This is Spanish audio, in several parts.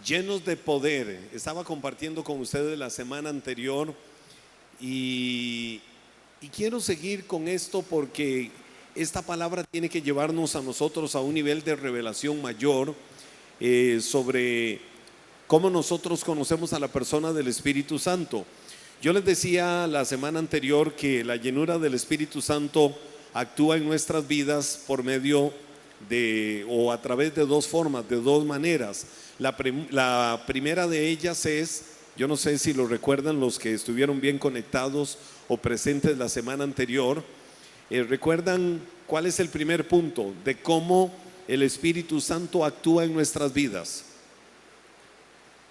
llenos de poder. Estaba compartiendo con ustedes la semana anterior y quiero seguir con esto porque esta palabra tiene que llevarnos a nosotros a un nivel de revelación mayor sobre cómo nosotros conocemos a la persona del Espíritu Santo. Yo les decía la semana anterior que la llenura del Espíritu Santo actúa en nuestras vidas por medio de, o a través de dos formas, de dos maneras. La primera de ellas es, yo no sé si lo recuerdan los que estuvieron bien conectados o presentes la semana anterior, ¿recuerdan cuál es el primer punto de cómo el Espíritu Santo actúa en nuestras vidas?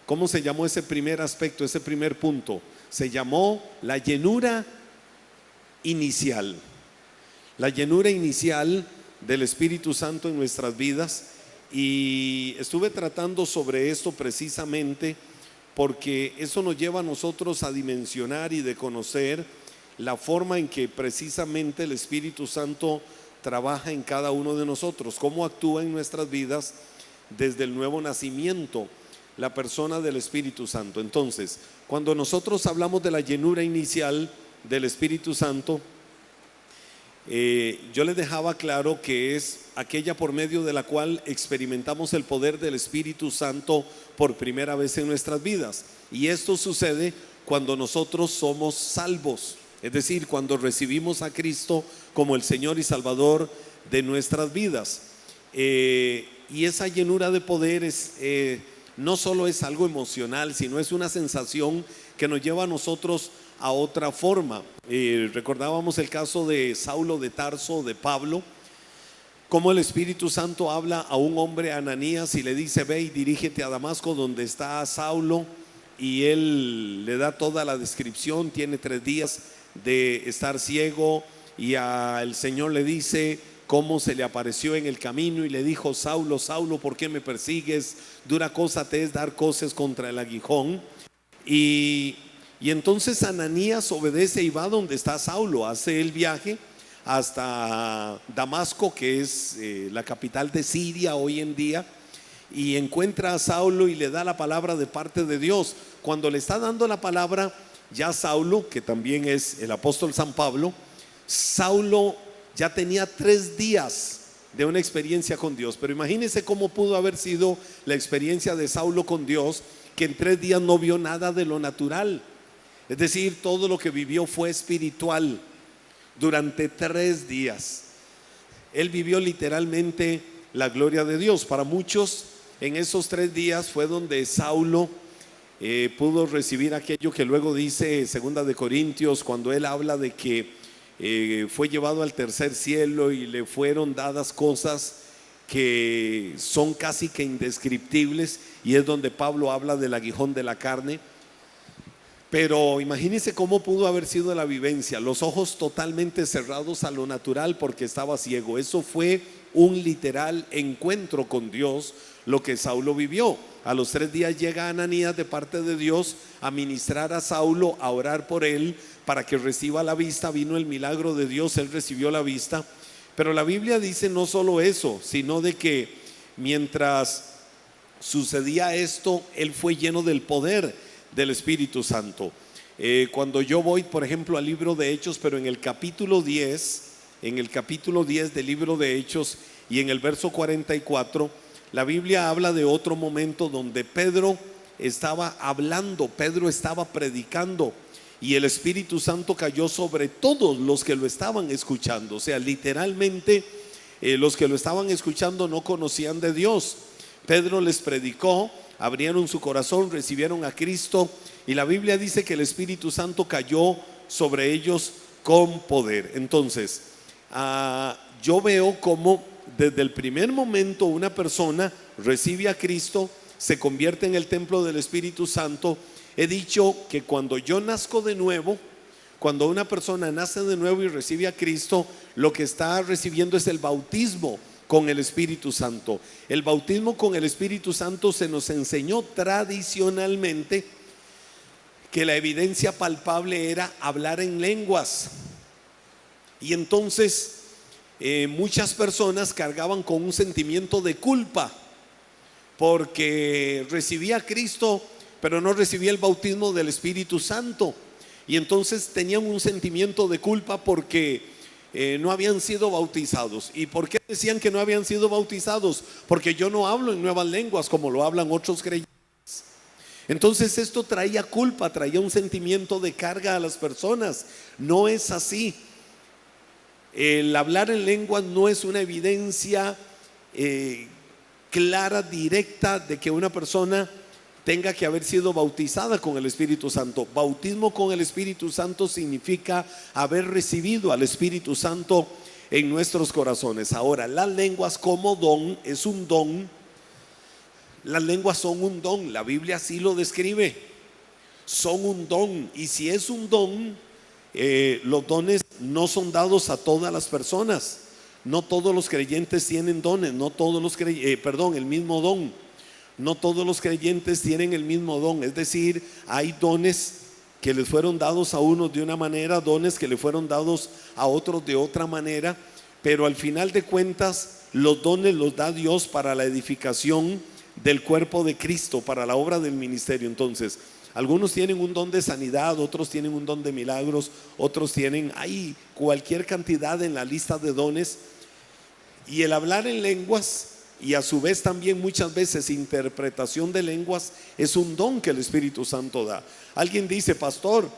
¿Cómo se llamó ese primer aspecto, ese primer punto? Se llamó la llenura inicial. La llenura inicial del Espíritu Santo en nuestras vidas. Y estuve tratando sobre esto precisamente porque eso nos lleva a nosotros a dimensionar y de conocer la forma en que precisamente el Espíritu Santo trabaja en cada uno de nosotros, cómo actúa en nuestras vidas desde el nuevo nacimiento, la persona del Espíritu Santo. Entonces, cuando nosotros hablamos de la llenura inicial del Espíritu Santo, yo les dejaba claro que es aquella por medio de la cual experimentamos el poder del Espíritu Santo por primera vez en nuestras vidas. Y esto sucede cuando nosotros somos salvos, es decir, cuando recibimos a Cristo como el Señor y Salvador de nuestras vidas. Y esa llenura de poder no solo es algo emocional, sino es una sensación que nos lleva a nosotros a otra forma. Recordábamos el caso de Saulo de Tarso, de Pablo, cómo el Espíritu Santo habla a un hombre, Ananías, y le dice: ve y dirígete a Damasco donde está Saulo, y él le da toda la descripción. Tiene 3 días de estar ciego y el Señor le dice cómo se le apareció en el camino y le dijo: Saulo, Saulo, ¿por qué me persigues? Dura cosa te es dar coces contra el aguijón. Y entonces Ananías obedece y va donde está Saulo, hace el viaje hasta Damasco, que es la capital de Siria hoy en día, y encuentra a Saulo y le da la palabra de parte de Dios. Cuando le está dando la palabra, ya Saulo, que también es el apóstol San Pablo, Saulo ya tenía 3 días de una experiencia con Dios. Pero imagínense cómo pudo haber sido la experiencia de Saulo con Dios, que en 3 días no vio nada de lo natural. Es decir, todo lo que vivió fue espiritual durante 3 días. Él vivió literalmente la gloria de Dios. Para muchos, en esos 3 días fue donde Saulo pudo recibir aquello que luego dice 2 de Corintios, cuando él habla de que fue llevado al tercer cielo y le fueron dadas cosas que son casi que indescriptibles, y es donde Pablo habla del aguijón de la carne. Pero imagínense cómo pudo haber sido la vivencia, los ojos totalmente cerrados a lo natural porque estaba ciego. Eso fue un literal encuentro con Dios, lo que Saulo vivió. A los 3 días llega Ananías de parte de Dios a ministrar a Saulo, a orar por él para que reciba la vista. Vino el milagro de Dios, él recibió la vista. Pero la Biblia dice no solo eso, sino de que mientras sucedía esto, él fue lleno del poder del Espíritu Santo. Cuando yo voy, por ejemplo, al libro de Hechos, pero en el capítulo 10 del libro de Hechos y en el verso 44, la Biblia habla de otro momento donde Pedro estaba hablando, Pedro estaba predicando, y el Espíritu Santo cayó sobre todos los que lo estaban escuchando. O sea, literalmente los que lo estaban escuchando no conocían de Dios. Pedro les predicó, abrieron su corazón, recibieron a Cristo, y la Biblia dice que el Espíritu Santo cayó sobre ellos con poder. Entonces, yo veo cómo desde el primer momento una persona recibe a Cristo, se convierte en el templo del Espíritu Santo. He dicho que cuando yo nazco de nuevo, cuando una persona nace de nuevo y recibe a Cristo, lo que está recibiendo es el bautismo con el Espíritu Santo. El bautismo con el Espíritu Santo se nos enseñó tradicionalmente que la evidencia palpable era hablar en lenguas. Y entonces muchas personas cargaban con un sentimiento de culpa porque recibía a Cristo, pero no recibía el bautismo del Espíritu Santo. Y entonces tenían un sentimiento de culpa porque no habían sido bautizados. ¿Y por qué decían que no habían sido bautizados? Porque yo no hablo en nuevas lenguas como lo hablan otros creyentes. Entonces esto traía culpa, traía un sentimiento de carga a las personas. No es así. El hablar en lenguas no es una evidencia clara, directa de que una persona tenga que haber sido bautizada con el Espíritu Santo. Bautismo con el Espíritu Santo significa haber recibido al Espíritu Santo en nuestros corazones. Ahora, las lenguas como don es un don. Las lenguas son un don, la Biblia así lo describe. Son un don, y si es un don, los dones no son dados a todas las personas. No todos los creyentes tienen dones, no todos los el mismo don. No todos los creyentes tienen el mismo don. Es decir, hay dones que les fueron dados a unos de una manera, dones que le fueron dados a otros de otra manera, pero al final de cuentas los dones los da Dios para la edificación del cuerpo de Cristo, para la obra del ministerio. Entonces, algunos tienen un don de sanidad, otros tienen un don de milagros, otros tienen, hay cualquier cantidad en la lista de dones. Y el hablar en lenguas, y a su vez también muchas veces interpretación de lenguas, es un don que el Espíritu Santo da. Alguien dice, pastor,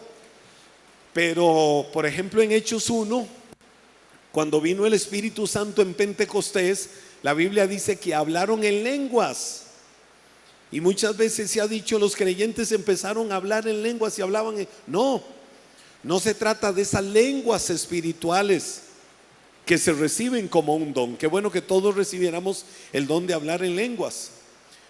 pero por ejemplo en Hechos 1, cuando vino el Espíritu Santo en Pentecostés, la Biblia dice que hablaron en lenguas. Y muchas veces se ha dicho, los creyentes empezaron a hablar en lenguas y hablaban no se trata de esas lenguas espirituales que se reciben como un don. Qué bueno que todos recibiéramos el don de hablar en lenguas,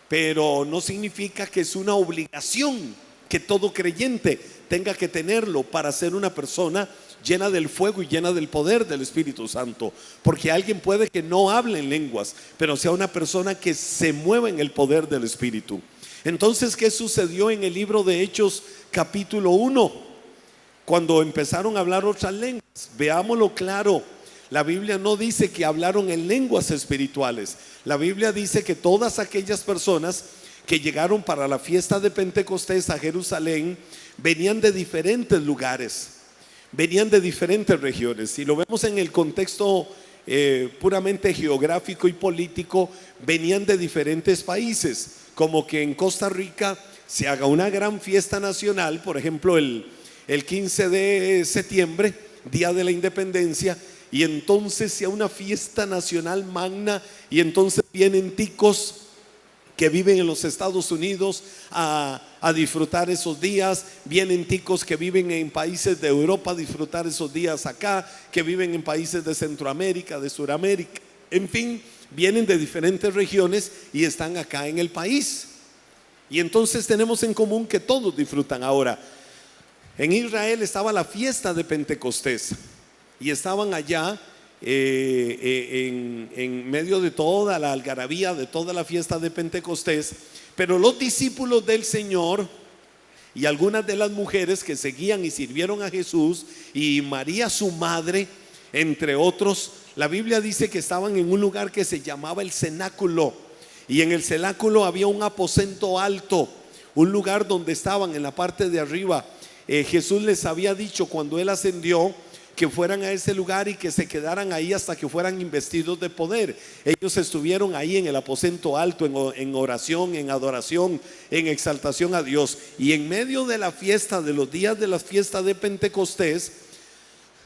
pero no significa que es una obligación que todo creyente tenga que tenerlo para ser una persona llena del fuego y llena del poder del Espíritu Santo. Porque alguien puede que no hable en lenguas, pero sea una persona que se mueva en el poder del Espíritu. Entonces, ¿qué sucedió en el libro de Hechos capítulo 1? Cuando empezaron a hablar otras lenguas, veámoslo claro. La Biblia no dice que hablaron en lenguas espirituales. La Biblia dice que todas aquellas personas que llegaron para la fiesta de Pentecostés a Jerusalén venían de diferentes lugares, venían de diferentes regiones. Si lo vemos en el contexto puramente geográfico y político, venían de diferentes países. Como que en Costa Rica se haga una gran fiesta nacional, por ejemplo el 15 de septiembre, Día de la Independencia, y entonces sea una fiesta nacional magna, y entonces vienen ticos que viven en los Estados Unidos a disfrutar esos días, vienen ticos que viven en países de Europa a disfrutar esos días acá, que viven en países de Centroamérica, de Suramérica, en fin, vienen de diferentes regiones y están acá en el país. Y entonces tenemos en común que todos disfrutan. Ahora, en Israel estaba la fiesta de Pentecostés y estaban allá en medio de toda la algarabía, de toda la fiesta de Pentecostés. Pero los discípulos del Señor y algunas de las mujeres que seguían y sirvieron a Jesús, y María su madre, entre otros, la Biblia dice que estaban en un lugar que se llamaba el cenáculo, y en el cenáculo había un aposento alto, un lugar donde estaban en la parte de arriba. Jesús les había dicho cuando él ascendió que fueran a ese lugar y que se quedaran ahí hasta que fueran investidos de poder. Ellos estuvieron ahí en el aposento alto, en oración, en adoración, en exaltación a Dios. Y en medio de la fiesta, de los días de la fiesta de Pentecostés,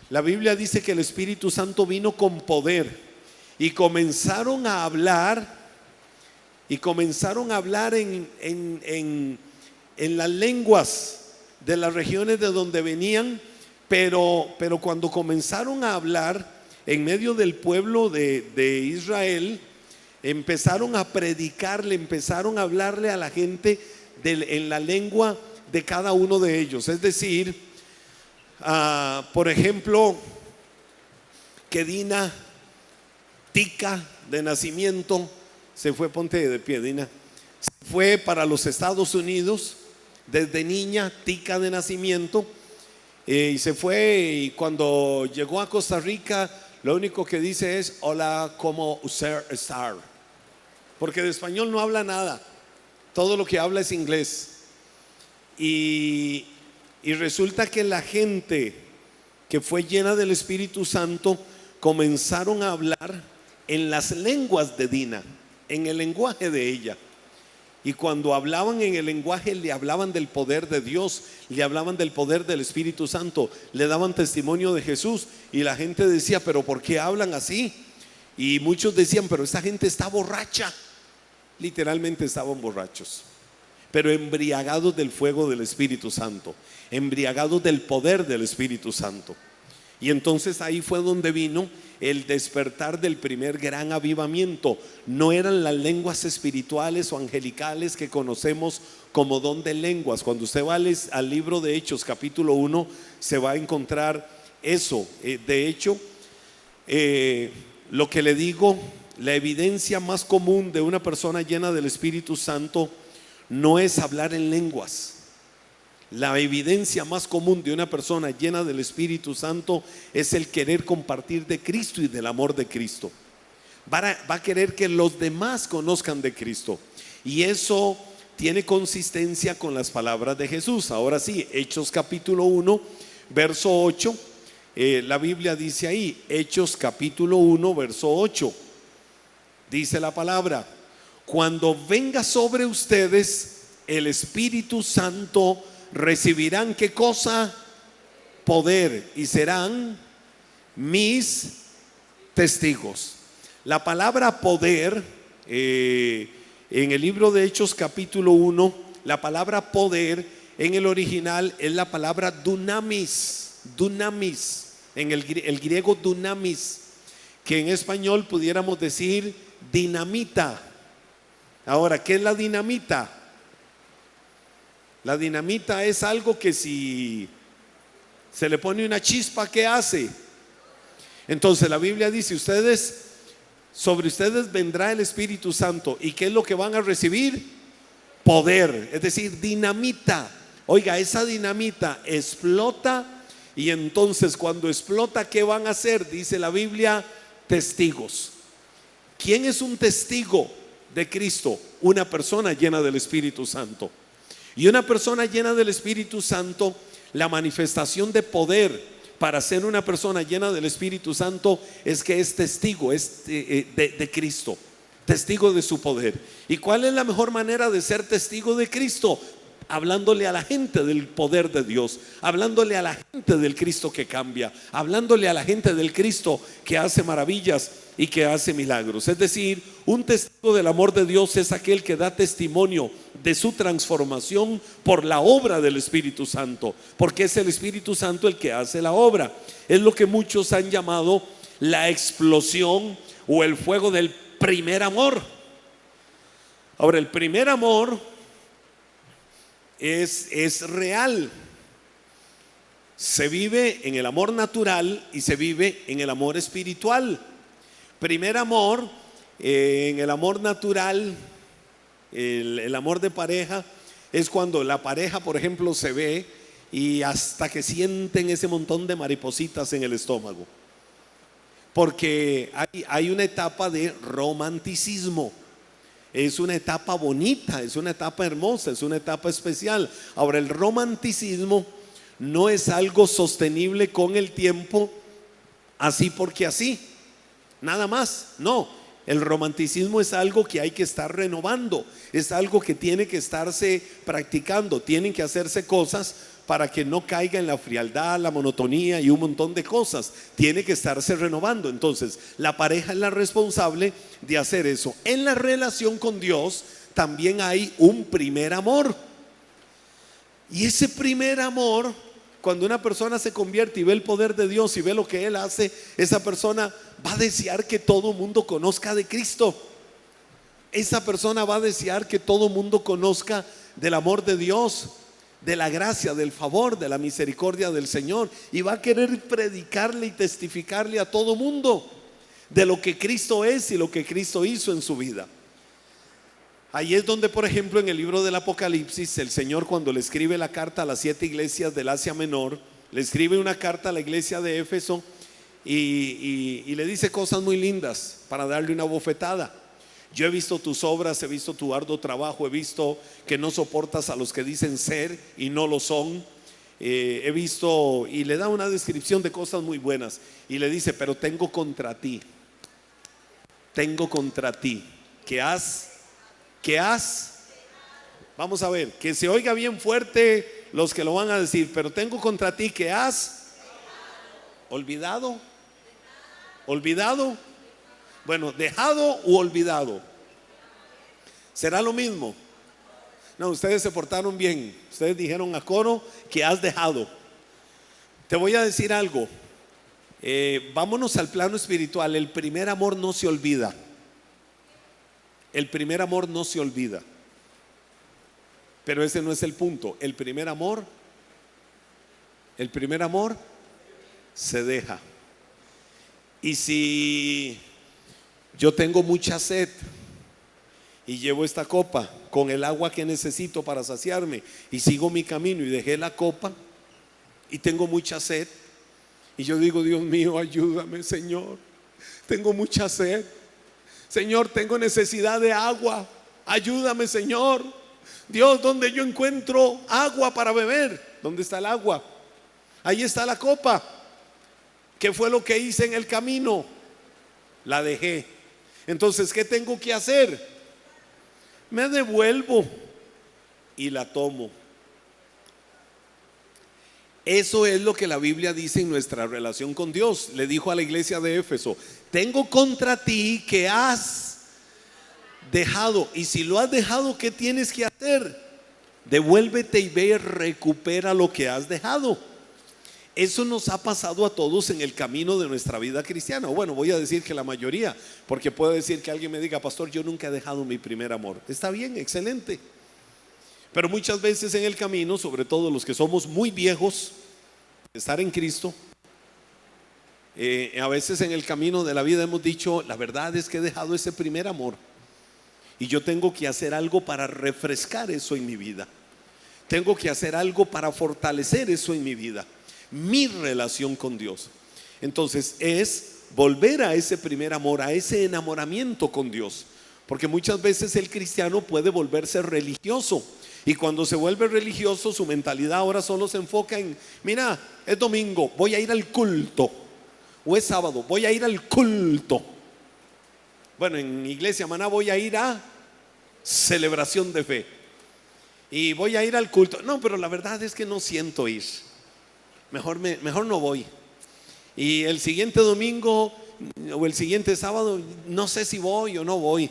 la Biblia dice que el Espíritu Santo vino con poder y comenzaron a hablar en las lenguas de las regiones de donde venían. Pero cuando comenzaron a hablar en medio del pueblo de Israel, empezaron a predicarle, empezaron a hablarle a la gente en la lengua de cada uno de ellos. Es decir, por ejemplo, que Dina, tica de nacimiento, se fue, ponte de pie, Dina, se fue para los Estados Unidos desde niña, tica de nacimiento. Y se fue, y cuando llegó a Costa Rica, lo único que dice es: hola, ¿cómo usted está? porque de español no habla nada, todo lo que habla es inglés. Y resulta que la gente que fue llena del Espíritu Santo comenzaron a hablar en las lenguas de Dina, en el lenguaje de ella. Y cuando hablaban en el lenguaje, le hablaban del poder de Dios, le hablaban del poder del Espíritu Santo, le daban testimonio de Jesús. Y la gente decía, pero ¿por qué hablan así? Y muchos decían, pero esta gente está borracha. Literalmente estaban borrachos, pero embriagados del fuego del Espíritu Santo, embriagados del poder del Espíritu Santo. Y entonces ahí fue donde vino el despertar del primer gran avivamiento. No eran las lenguas espirituales o angelicales que conocemos como don de lenguas. Cuando usted va al libro de Hechos capítulo 1, se va a encontrar eso. De hecho, lo que le digo, la evidencia más común de una persona llena del Espíritu Santo no es hablar en lenguas. La evidencia más común de una persona llena del Espíritu Santo es el querer compartir de Cristo y del amor de Cristo. Va a querer que los demás conozcan de Cristo, y eso tiene consistencia con las palabras de Jesús. Ahora sí, Hechos capítulo 1, verso 8, la Biblia dice ahí, Hechos capítulo 1, verso 8, dice la palabra: cuando venga sobre ustedes el Espíritu Santo, recibirán ¿qué cosa? Poder, y serán mis testigos. La palabra poder, en el libro de Hechos capítulo 1, la palabra poder en el original es la palabra dunamis, en el griego dunamis, que en español pudiéramos decir dinamita. Ahora, ¿qué es la dinamita? La dinamita es algo que si se le pone una chispa, ¿qué hace? Entonces la Biblia dice, sobre ustedes vendrá el Espíritu Santo. ¿Y qué es lo que van a recibir? Poder, es decir, dinamita. Oiga, esa dinamita explota, y entonces cuando explota, ¿qué van a hacer? Dice la Biblia, testigos. ¿Quién es un testigo de Cristo? Una persona llena del Espíritu Santo. Y una persona llena del Espíritu Santo, la manifestación de poder para ser una persona llena del Espíritu Santo es que es testigo, de Cristo, testigo de su poder. ¿Y cuál es la mejor manera de ser testigo de Cristo? Hablándole a la gente del poder de Dios, hablándole a la gente del Cristo que cambia, hablándole a la gente del Cristo que hace maravillas y que hace milagros. Es decir, un testigo del amor de Dios es aquel que da testimonio de su transformación por la obra del Espíritu Santo, porque es el Espíritu Santo el que hace la obra. Es lo que muchos han llamado la explosión o el fuego del primer amor. Ahora, el primer amor es real. Se vive en el amor natural y se vive en el amor espiritual. Primer amor, en el amor natural, el amor de pareja, es cuando la pareja, por ejemplo, se ve y hasta que sienten ese montón de maripositas en el estómago, porque hay una etapa de romanticismo. Es una etapa bonita, es una etapa hermosa, es una etapa especial. Ahora, el romanticismo no es algo sostenible con el tiempo, así porque así, nada más. No, el romanticismo es algo que hay que estar renovando, es algo que tiene que estarse practicando, tienen que hacerse cosas para que no caiga en la frialdad, la monotonía y un montón de cosas. Tiene que estarse renovando. Entonces, la pareja es la responsable de hacer eso. En la relación con Dios también hay un primer amor. Y ese primer amor, cuando una persona se convierte y ve el poder de Dios y ve lo que Él hace, esa persona va a desear que todo mundo conozca de Cristo. Esa persona va a desear que todo mundo conozca del amor de Dios, de la gracia, del favor, de la misericordia del Señor, y va a querer predicarle y testificarle a todo mundo de lo que Cristo es y lo que Cristo hizo en su vida. Ahí es donde, por ejemplo, en el libro del Apocalipsis, el Señor, cuando le escribe la carta a las 7 iglesias del Asia Menor, le escribe una carta a la iglesia de Éfeso y le dice cosas muy lindas para darle una bofetada. Yo he visto tus obras, he visto tu arduo trabajo, he visto que no soportas a los que dicen ser y no lo son. He visto, y le da una descripción de cosas muy buenas y le dice, pero tengo contra ti que vamos a ver, que se oiga bien fuerte los que lo van a decir, pero tengo contra ti que has olvidado. Bueno, dejado u olvidado, ¿será lo mismo? No, ustedes se portaron bien. Ustedes dijeron a coro que has dejado. Te voy a decir algo. Vámonos al plano espiritual. El primer amor no se olvida. El primer amor no se olvida. Pero ese no es el punto. El primer amor se deja. Y si yo tengo mucha sed y llevo esta copa con el agua que necesito para saciarme y sigo mi camino y dejé la copa y tengo mucha sed y yo digo, Dios mío, ayúdame, Señor, tengo mucha sed, Señor, tengo necesidad de agua, ayúdame, Señor. Dios, ¿dónde yo encuentro agua para beber? ¿Dónde está el agua? Ahí está la copa. ¿Qué fue lo que hice en el camino? La dejé. Entonces, ¿qué tengo que hacer? Me devuelvo y la tomo. Eso es lo que la Biblia dice en nuestra relación con Dios. Le dijo a la iglesia de Éfeso, tengo contra ti que has dejado. Y si lo has dejado, ¿qué tienes que hacer? Devuélvete y ve y recupera lo que has dejado. Eso nos ha pasado a todos en el camino de nuestra vida cristiana. Bueno, voy a decir que la mayoría, porque puedo decir que alguien me diga, pastor, yo nunca he dejado mi primer amor. Está bien, excelente. Pero muchas veces en el camino, sobre todo los que somos muy viejos de estar en Cristo, a veces en el camino de la vida hemos dicho, la verdad es que he dejado ese primer amor y yo tengo que hacer algo para refrescar eso en mi vida. Tengo que hacer algo para fortalecer eso en mi vida, mi relación con Dios. Entonces es volver a ese primer amor, a ese enamoramiento con Dios. Porque muchas veces el cristiano puede volverse religioso. Y cuando se vuelve religioso, su mentalidad ahora solo se enfoca en, mira, es domingo, voy a ir al culto. O es sábado, voy a ir al culto. Bueno, en Iglesia Maná voy a ir a celebración de fe. Y voy a ir al culto. No, pero la verdad es que no siento ir. Mejor no voy. Y el siguiente domingo o el siguiente sábado no sé si voy o no voy.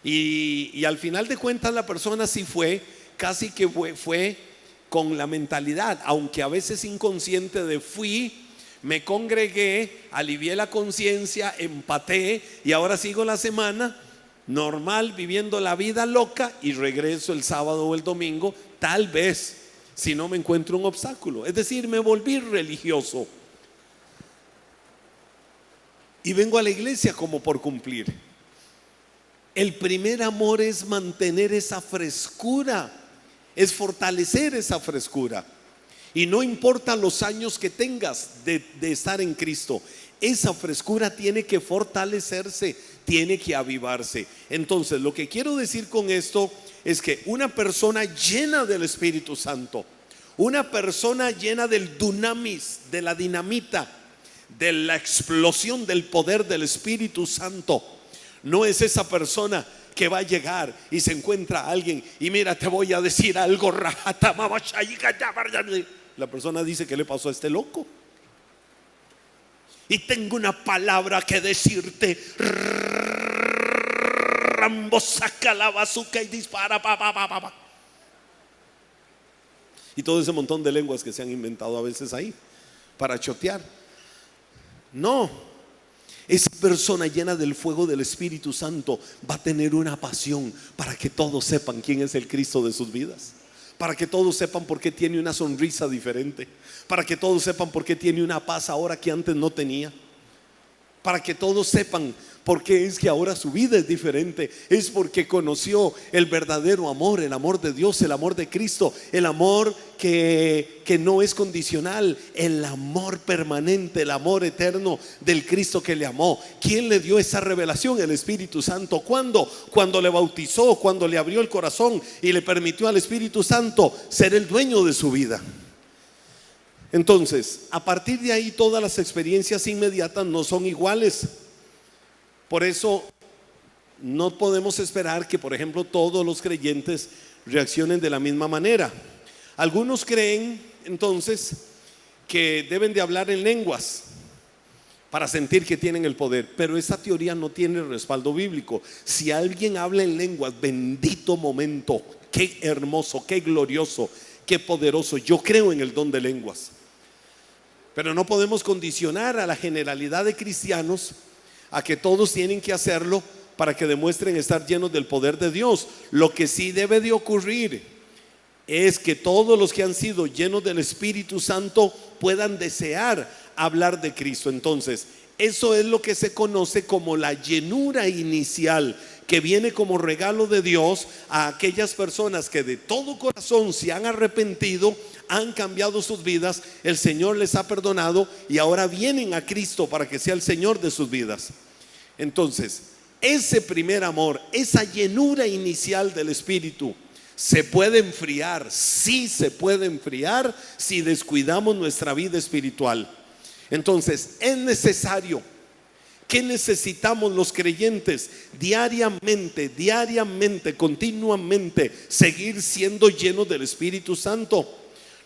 Y al final de cuentas la persona sí fue, casi que fue con la mentalidad, aunque a veces inconsciente, de fui, me congregué, alivié la conciencia, empaté y ahora sigo la semana normal viviendo la vida loca y regreso el sábado o el domingo, tal vez, si no me encuentro un obstáculo. Es decir, me volví religioso y vengo a la iglesia como por cumplir. El primer amor es mantener esa frescura, es fortalecer esa frescura. Y no importa los años que tengas de estar en Cristo, esa frescura tiene que fortalecerse, tiene que avivarse. Entonces, lo que quiero decir con esto es que una persona llena del Espíritu Santo, una persona llena del dunamis, de la dinamita, de la explosión del poder del Espíritu Santo, no es esa persona que va a llegar y se encuentra a alguien y mira, te voy a decir algo. La persona dice, ¿qué le pasó a este loco? Y tengo una palabra que decirte. Rambo, saca la bazuca y dispara. Y todo ese montón de lenguas que se han inventado a veces ahí para chotear. No, esa persona llena del fuego del Espíritu Santo va a tener una pasión para que todos sepan quién es el Cristo de sus vidas, para que todos sepan por qué tiene una sonrisa diferente, para que todos sepan por qué tiene una paz ahora que antes no tenía, para que todos sepan por qué es que ahora su vida es diferente. Es porque conoció el verdadero amor, el amor de Dios, el amor de Cristo, el amor que no es condicional, el amor permanente, el amor eterno del Cristo que le amó. ¿Quién le dio esa revelación? El Espíritu Santo. ¿Cuándo? Cuando le bautizó, cuando le abrió el corazón y le permitió al Espíritu Santo ser el dueño de su vida. Entonces, a partir de ahí, todas las experiencias inmediatas no son iguales. Por eso no podemos esperar que, por ejemplo, todos los creyentes reaccionen de la misma manera. Algunos creen entonces que deben de hablar en lenguas para sentir que tienen el poder, pero esa teoría no tiene respaldo bíblico. Si alguien habla en lenguas, bendito momento, qué hermoso, qué glorioso, qué poderoso. Yo creo en el don de lenguas, pero no podemos condicionar a la generalidad de cristianos a que todos tienen que hacerlo para que demuestren estar llenos del poder de Dios. Lo que sí debe de ocurrir es que todos los que han sido llenos del Espíritu Santo puedan desear hablar de Cristo. Entonces, eso es lo que se conoce como la llenura inicial, que viene como regalo de Dios a aquellas personas que de todo corazón se han arrepentido, han cambiado sus vidas, el Señor les ha perdonado y ahora vienen a Cristo para que sea el Señor de sus vidas. Entonces, ese primer amor, esa llenura inicial del Espíritu, ¿se puede enfriar? Sí, se puede enfriar si descuidamos nuestra vida espiritual. Entonces, es necesario. ¿Qué necesitamos los creyentes? Diariamente, continuamente, seguir siendo llenos del Espíritu Santo.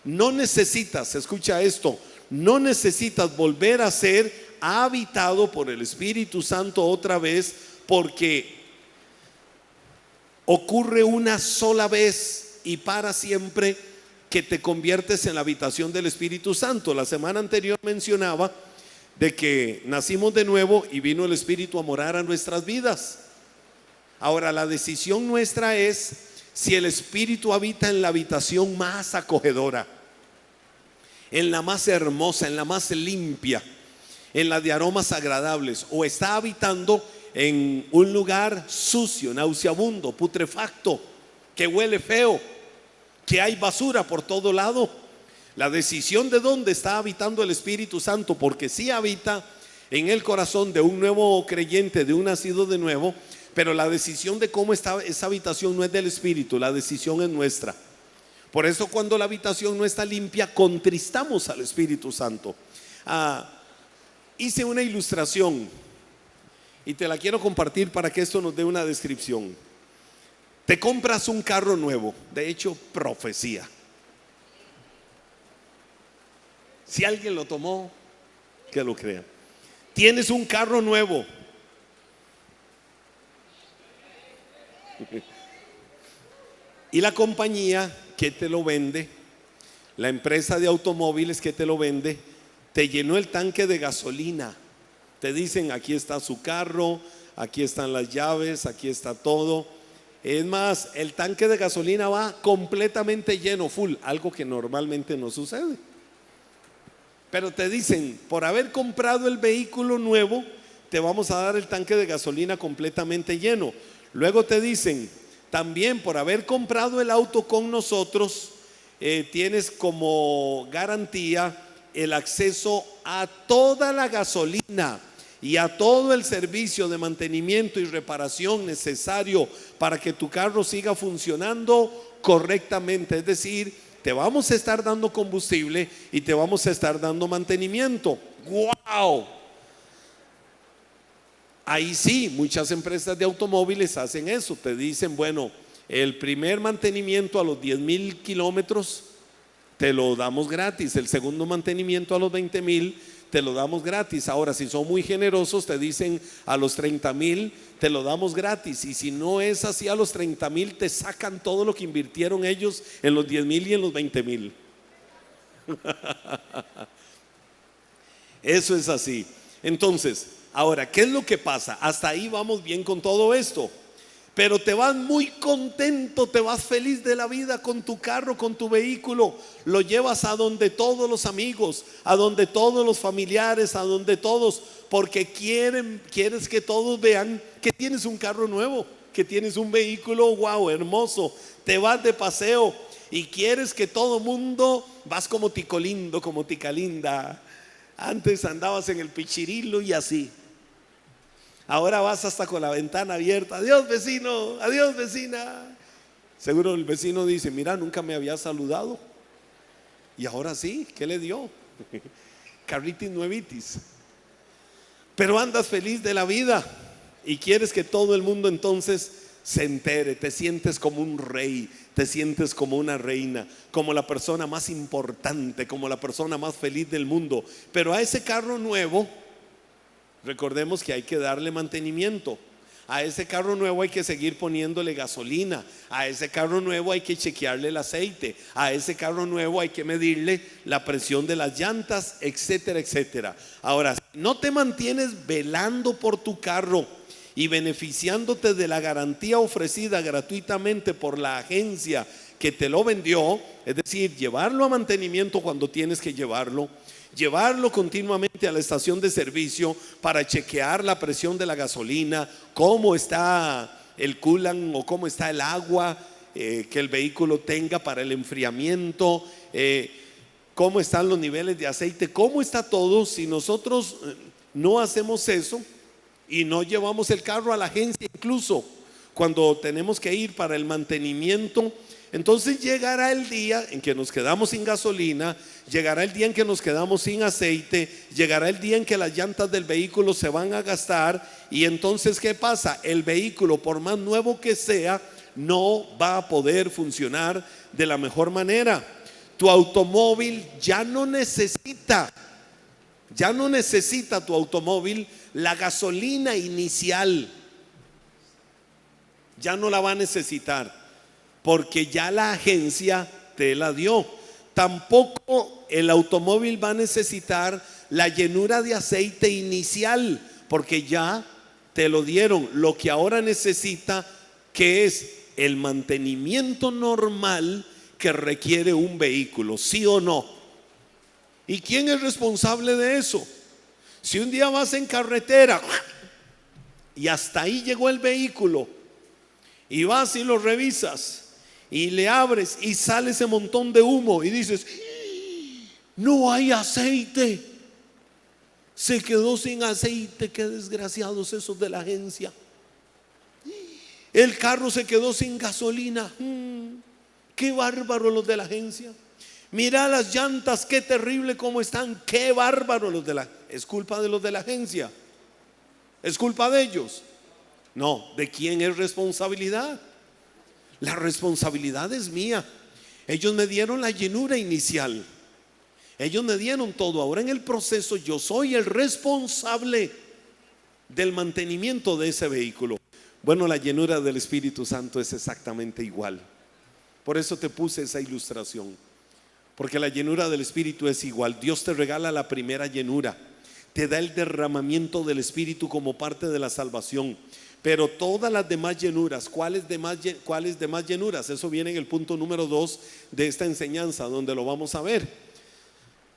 No necesitas, escucha esto, no necesitas volver a ser habitado por el Espíritu Santo otra vez, porque ocurre una sola vez y para siempre que te conviertes en la habitación del Espíritu Santo. La semana anterior mencionaba de que nacimos de nuevo y vino el Espíritu a morar a nuestras vidas. Ahora, la decisión nuestra es si el Espíritu habita en la habitación más acogedora, en la más hermosa, en la más limpia, en la de aromas agradables, o está habitando en un lugar sucio, nauseabundo, putrefacto, que huele feo, que hay basura por todo lado. La decisión de dónde está habitando el Espíritu Santo, porque sí habita en el corazón de un nuevo creyente, de un nacido de nuevo, pero la decisión de cómo está esa habitación no es del Espíritu, la decisión es nuestra. Por eso cuando la habitación no está limpia, contristamos al Espíritu Santo. Hice una ilustración y te la quiero compartir para que esto nos dé una descripción. Te compras un carro nuevo, de hecho, profecía. Si alguien lo tomó, que lo crea. Tienes un carro nuevo. Y la compañía que te lo vende, la empresa de automóviles que te lo vende, te llenó el tanque de gasolina. Te dicen, aquí está su carro, aquí están las llaves, aquí está todo. Es más, el tanque de gasolina va completamente lleno, full, algo que normalmente no sucede. Pero te dicen, por haber comprado el vehículo nuevo, te vamos a dar el tanque de gasolina completamente lleno. Luego te dicen, también por haber comprado el auto con nosotros, tienes como garantía el acceso a toda la gasolina y a todo el servicio de mantenimiento y reparación necesario para que tu carro siga funcionando correctamente. Es decir, te vamos a estar dando combustible y te vamos a estar dando mantenimiento. ¡Wow! Ahí sí, muchas empresas de automóviles hacen eso. Te dicen, bueno, el primer mantenimiento a los 10,000 kilómetros te lo damos gratis. El segundo mantenimiento a los 20,000 te lo damos gratis. Ahora, si son muy generosos, te dicen a los 30,000 te lo damos gratis. Y si no es así, a los 30,000 te sacan todo lo que invirtieron ellos en los 10,000 y en los 20,000. Eso es así. Entonces, ahora, ¿qué es lo que pasa? Hasta ahí vamos bien con todo esto. pero te vas muy contento, te vas feliz de la vida con tu carro, con tu vehículo. Lo llevas a donde todos los amigos, a donde todos los familiares, a donde todos, porque quieres que todos vean que tienes un carro nuevo, que tienes un vehículo, wow, hermoso. Te vas de paseo y quieres que todo mundo, vas como tico lindo, como tica linda. Antes andabas en el pichirilo y así. Ahora vas hasta con la ventana abierta. Adiós vecino, adiós vecina. Seguro el vecino dice: mira, nunca me había saludado. Y ahora sí, ¿qué le dio? Carritis nuevitis. Pero andas feliz de la vida y quieres que todo el mundo entonces se entere. Te sientes como un rey, te sientes como una reina, como la persona más importante, como la persona más feliz del mundo. Pero a ese carro nuevo, recordemos que hay que darle mantenimiento. A ese carro nuevo hay que seguir poniéndole gasolina. A ese carro nuevo hay que chequearle el aceite. A ese carro nuevo hay que medirle la presión de las llantas, etcétera, etcétera. Ahora, si no te mantienes velando por tu carro y beneficiándote de la garantía ofrecida gratuitamente por la agencia que te lo vendió, es decir, llevarlo a mantenimiento cuando tienes que llevarlo continuamente a la estación de servicio para chequear la presión de la gasolina, cómo está el coolant o cómo está el agua que el vehículo tenga para el enfriamiento, cómo están los niveles de aceite, cómo está todo. Si nosotros no hacemos eso y no llevamos el carro a la agencia, incluso cuando tenemos que ir para el mantenimiento, entonces llegará el día en que nos quedamos sin gasolina, llegará el día en que nos quedamos sin aceite, llegará el día en que las llantas del vehículo se van a gastar. Y entonces, ¿qué pasa? El vehículo, por más nuevo que sea, no va a poder funcionar de la mejor manera. Tu automóvil ya no necesita tu automóvil la gasolina inicial. Ya no la va a necesitar, porque ya la agencia te la dio. Tampoco el automóvil va a necesitar la llenura de aceite inicial, porque ya te lo dieron. Lo que ahora necesita, que es el mantenimiento normal que requiere un vehículo, ¿sí o no? ¿Y quién es responsable de eso? Si un día vas en carretera y hasta ahí llegó el vehículo, y vas y lo revisas y le abres y sale ese montón de humo y dices: no hay aceite, se quedó sin aceite, qué desgraciados esos de la agencia. El carro se quedó sin gasolina, qué bárbaro los de la agencia. Mira las llantas, qué terrible cómo están, qué bárbaro los de la. ¿Es culpa de los de la agencia? ¿Es culpa de ellos? No. ¿De quién es responsabilidad? La responsabilidad es mía. Ellos me dieron la llenura inicial, ellos me dieron todo. Ahora en el proceso yo soy el responsable del mantenimiento de ese vehículo. Bueno, la llenura del Espíritu Santo es exactamente igual. Por eso te puse esa ilustración, porque la llenura del Espíritu es igual. Dios te regala la primera llenura, te da el derramamiento del Espíritu como parte de la salvación. Pero todas las demás llenuras, ¿cuáles demás llenuras? Eso viene en el punto número 2 de esta enseñanza, donde lo vamos a ver.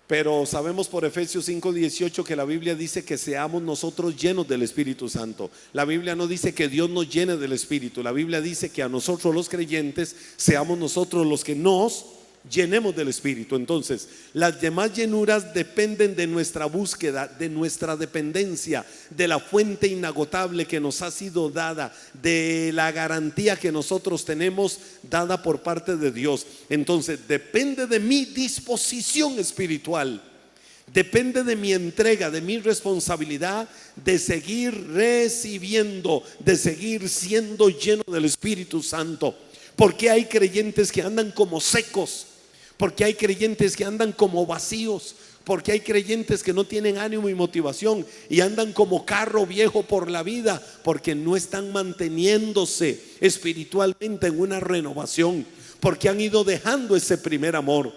Pero sabemos por Efesios 5:18 que la Biblia dice que seamos nosotros llenos del Espíritu Santo. La Biblia no dice que Dios nos llene del Espíritu. La Biblia dice que a nosotros los creyentes seamos nosotros los que nos llenemos del Espíritu. Entonces, las demás llenuras dependen de nuestra búsqueda, de nuestra dependencia, de la fuente inagotable que nos ha sido dada, de la garantía que nosotros tenemos dada por parte de Dios. Entonces, depende de mi disposición espiritual, depende de mi entrega, de mi responsabilidad de seguir recibiendo, de seguir siendo lleno del Espíritu Santo. Porque hay creyentes que andan como secos, porque hay creyentes que andan como vacíos, porque hay creyentes que no tienen ánimo y motivación y andan como carro viejo por la vida, porque no están manteniéndose espiritualmente en una renovación, porque han ido dejando ese primer amor.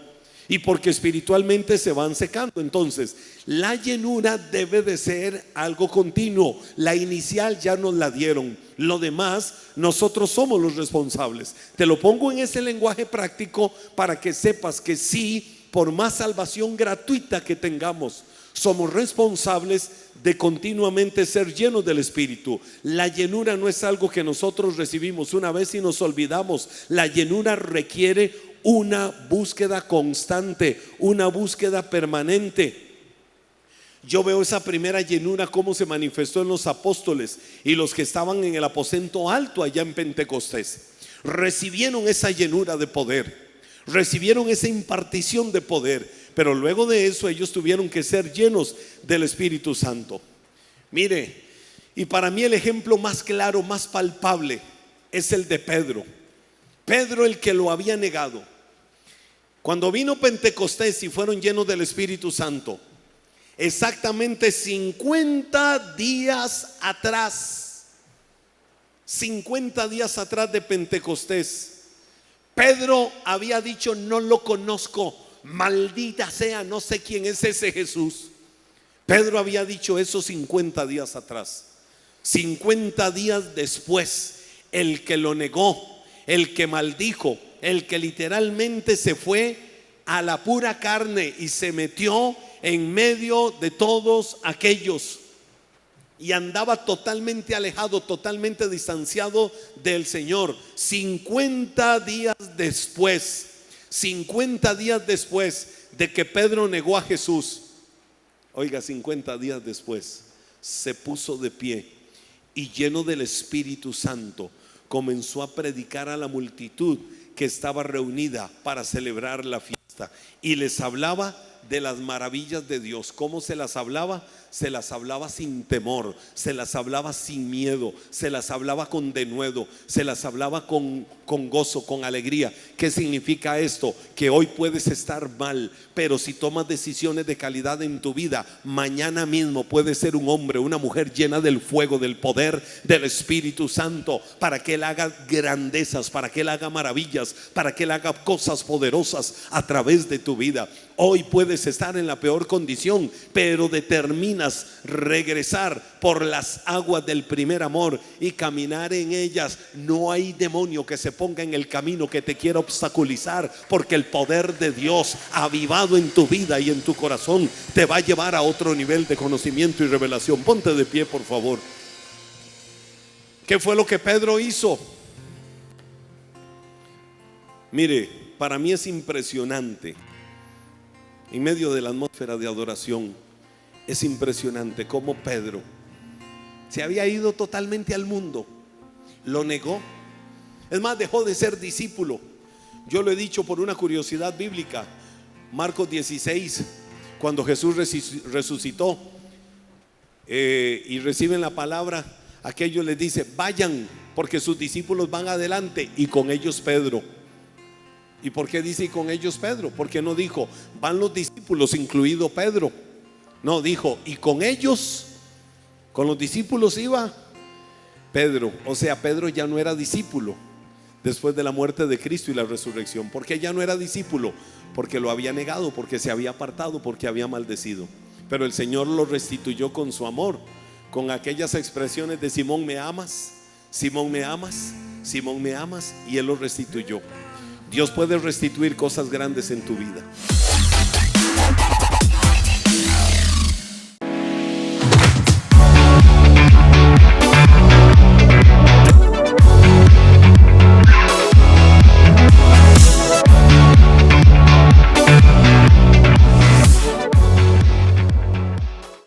y porque espiritualmente se van secando. Entonces, la llenura debe de ser algo continuo. La inicial ya nos la dieron, lo demás nosotros somos los responsables. Te lo pongo en ese lenguaje práctico para que sepas que sí, por más salvación gratuita que tengamos, somos responsables de continuamente ser llenos del Espíritu. La llenura no es algo que nosotros recibimos una vez y nos olvidamos. La llenura requiere una búsqueda constante, una búsqueda permanente. Yo veo esa primera llenura cómo se manifestó en los apóstoles y los que estaban en el aposento alto allá en Pentecostés. Recibieron esa llenura de poder, recibieron esa impartición de poder, pero luego de eso ellos tuvieron que ser llenos del Espíritu Santo. Mire, y para mí el ejemplo más claro, más palpable es el de Pedro. Pedro, el que lo había negado. Cuando vino Pentecostés y fueron llenos del Espíritu Santo, exactamente 50 días atrás, 50 días atrás de Pentecostés, Pedro había dicho: no lo conozco, maldita sea, no sé quién es ese Jesús. Pedro había dicho eso 50 días atrás. 50 días después, el que lo negó, el que maldijo, el que literalmente se fue a la pura carne y se metió en medio de todos aquellos y andaba totalmente alejado, totalmente distanciado del Señor. 50 días después, 50 días después de que Pedro negó a Jesús, oiga, 50 días después se puso de pie y lleno del Espíritu Santo comenzó a predicar a la multitud que estaba reunida para celebrar la fiesta, y les hablaba de las maravillas de Dios. ¿Cómo se las hablaba? Se las hablaba sin temor, se las hablaba sin miedo, se las hablaba con denuedo, se las hablaba con gozo, con alegría. ¿Qué significa esto? Que hoy puedes estar mal, pero si tomas decisiones de calidad en tu vida, mañana mismo puedes ser un hombre, una mujer llena del fuego, del poder del Espíritu Santo, para que Él haga grandezas, para que Él haga maravillas, para que Él haga cosas poderosas a través de tu vida. Hoy puedes estar en la peor condición, pero determinas regresar por las aguas del primer amor y caminar en ellas. No hay demonio que se ponga en el camino que te quiera obstaculizar, porque el poder de Dios avivado en tu vida y en tu corazón te va a llevar a otro nivel de conocimiento y revelación. Ponte de pie, por favor. ¿Qué fue lo que Pedro hizo? Mire, para mí es impresionante. En medio de la atmósfera de adoración, es impresionante cómo Pedro se había ido totalmente al mundo, lo negó. Es más, dejó de ser discípulo. Yo lo he dicho por una curiosidad bíblica. Marcos 16, cuando Jesús resucitó y reciben la palabra, aquellos les dice: vayan, porque sus discípulos van adelante, y con ellos Pedro. ¿Y por qué dice y con ellos Pedro? Porque no dijo van los discípulos, incluido Pedro. No, dijo y con ellos, con los discípulos iba Pedro. O sea, Pedro ya no era discípulo después de la muerte de Cristo y la resurrección. ¿Por qué ya no era discípulo? Porque lo había negado, porque se había apartado, porque había maldecido. Pero el Señor lo restituyó con su amor, con aquellas expresiones de: Simón, ¿me amas? Simón, ¿me amas? Simón, ¿me amas? Y Él lo restituyó. Dios puede restituir cosas grandes en tu vida.